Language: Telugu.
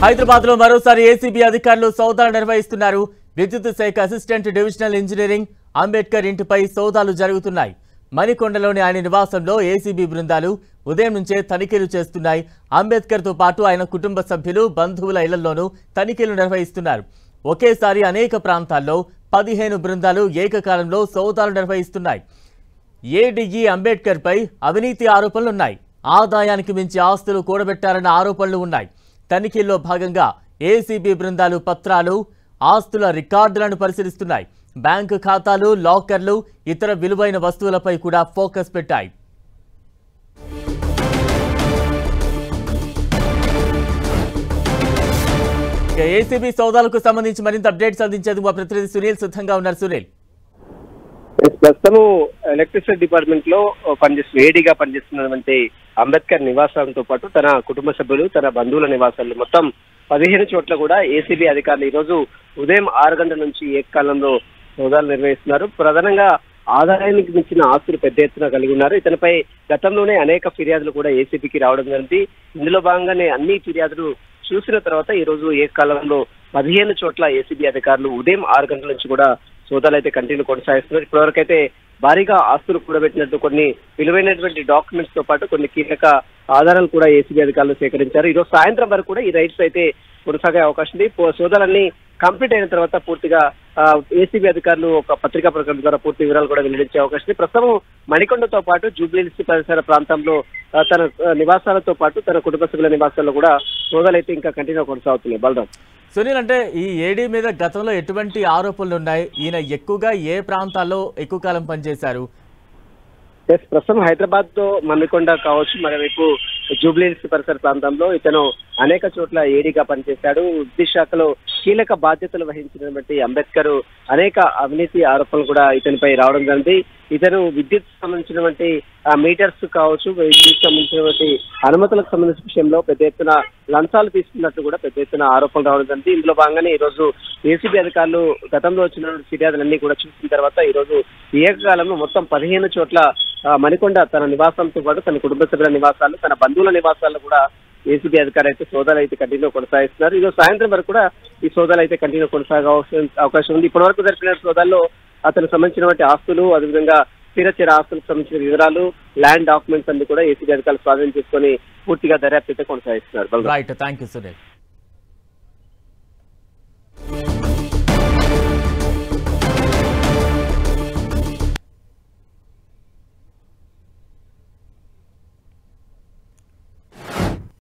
హైదరాబాద్ లో మరోసారి ఏసీబీ అధికారులు సోదాలు నిర్వహిస్తున్నారు. విద్యుత్ శాఖ అసిస్టెంట్ డివిజనల్ ఇంజనీరింగ్ అంబేద్కర్ ఇంటిపై సోదాలు జరుగుతున్నాయి. మణికొండలోని ఆయన నివాసంలో ఏసీబీ బృందాలు ఉదయం నుంచే తనిఖీలు చేస్తున్నాయి. అంబేద్కర్ తో పాటు ఆయన కుటుంబ సభ్యులు, బంధువుల ఇళ్లలోనూ తనిఖీలు నిర్వహిస్తున్నారు. ఒకేసారి అనేక ప్రాంతాల్లో 15 బృందాలు ఏకకాలంలో సోదాలు నిర్వహిస్తున్నాయి. ఏడీఈ అంబేద్కర్ పై అవినీతి ఆరోపణలున్నాయి. ఆదాయానికి మించి ఆస్తులు కూడబెట్టారన్న ఆరోపణలు ఉన్నాయి. తనిఖీల్లో భాగంగా ఏసీబీ బృందాలు పత్రాలు, ఆస్తుల రికార్డులను పరిశీలిస్తున్నాయి. బ్యాంకు ఖాతాలు, లాకర్లు, ఇతర విలువైన వస్తువులపై కూడా ఫోకస్ పెట్టాయి. ఏసీబీ సోదాలకు సంబంధించి మరింత అప్డేట్స్ అందించేందుకు మా ప్రతినిధి సునీల్ సిద్ధంగా ఉన్నారు. సునీల్, ప్రస్తుతం ఎలక్ట్రిసిటీ డిపార్ట్మెంట్ లో ఏడీగా పనిచేస్తున్నటువంటి అంబేద్కర్ నివాసాలతో పాటు తన కుటుంబ సభ్యులు, తన బంధువుల నివాసాలు మొత్తం 15 చోట్ల కూడా ఏసీబీ అధికారులు ఈ రోజు ఉదయం 6 గంటల నుంచి ఏకకాలంలో సోదాలు నిర్వహిస్తున్నారు. ప్రధానంగా ఆదాయానికి మించిన ఆస్తులు పెద్ద ఎత్తున కలిగి ఉన్నారు. ఇతనిపై గతంలోనే అనేక ఫిర్యాదులు కూడా ఏసీబీకి రావడం జరిగింది. ఇందులో భాగంగానే అన్ని ఫిర్యాదులు చూసిన తర్వాత ఈ రోజు ఏకకాలంలో 15 చోట్ల ఏసీబీ అధికారులు ఉదయం 6 గంటల నుంచి కూడా సోదాలు అయితే కంటిన్యూ కొనసాగిస్తున్నారు. ఇప్పటివరకైతే భారీగా ఆస్తులు కూడబెట్టినట్టు కొన్ని విలువైనటువంటి డాక్యుమెంట్స్ తో పాటు కొన్ని కీలక ఆధారాలు కూడా ఏసీబీ అధికారులు సేకరించారు. ఈరోజు సాయంత్రం వరకు కూడా ఈ రైడ్స్ అయితే కొనసాగే అవకాశం ఉంది. సోదాలన్నీ కంప్లీట్ అయిన తర్వాత పూర్తిగా ఏసీబీ అధికారులు ఒక పత్రికా ప్రకటన ద్వారా పూర్తి వివరాలు కూడా వెల్లడించే అవకాశం ఉంది. ప్రస్తుతం మణికొండతో పాటు జూబ్లీహిల్స్ పరిసర ప్రాంతంలో తన నివాసాలతో పాటు తన కుటుంబ సభ్యుల నివాసాల్లో కూడా సోదాలు అయితే ఇంకా కంటిన్యూ కొనసాగుతున్నాయి. బలరాం, సునీల్, అంటే ఈ ఏడీ మీద గతంలో ఎటువంటి ఆరోపణలు ఉన్నాయి? ఈయన ఎక్కువగా ఏ ప్రాంతాల్లో ఎక్కువ కాలం పనిచేశారు? ప్రస్తుతం హైదరాబాద్ తో మణికొండ కావచ్చు, మరోవైపు జూబ్లీహిల్స్ పరిసర ప్రాంతంలో ఇతను అనేక చోట్ల ఏడీగా పనిచేశాడు. విద్యుత్ శాఖలో కీలక బాధ్యతలు వహించినటువంటి అంబేద్కర్ అనేక అవినీతి ఆరోపణలు కూడా ఇతనిపై రావడం జరిగింది. ఇతను విద్యుత్ సంబంధించినటువంటి మీటర్స్ కావచ్చు, విద్యుత్ సంబంధించినటువంటి అనుమతులకు సంబంధించిన విషయంలో పెద్ద ఎత్తున లంచాలు తీసుకున్నట్టు కూడా పెద్ద ఎత్తున ఆరోపణలు రావడం జరిగింది. ఇందులో భాగంగానే ఈ రోజు ఏసీబీ అధికారులు గతంలో వచ్చిన ఫిర్యాదులన్నీ కూడా చూసిన తర్వాత ఈ రోజు ఏకకాలంలో మొత్తం 15 చోట్ల మణికొండ తన నివాసంతో పాటు తన కుటుంబ సభ్యుల నివాసాలు, తన బంధువుల నివాసాల్లో కూడా ఏసీబీ అధికారులు అయితే సోదాలు అయితే కంటిన్యూ కొనసాగిస్తున్నారు. ఈరోజు సాయంత్రం వరకు కూడా ఈ సోదాలు అయితే కంటిన్యూ కొనసాగే అవకాశం ఉంది. ఇప్పటి వరకు జరిపిన సోదాల్లో అతనికి సంబంధించినటువంటి ఆస్తులు, అదేవిధంగా స్థిరచర ఆస్తులకు సంబంధించిన వివరాలు, ల్యాండ్ డాక్యుమెంట్స్ అన్ని కూడా ఏసీబీ అధికారులు స్వాధీనం చేసుకుని పూర్తిగా దర్యాప్తు అయితే కొనసాగిస్తున్నారు. Right, thank you Sunil.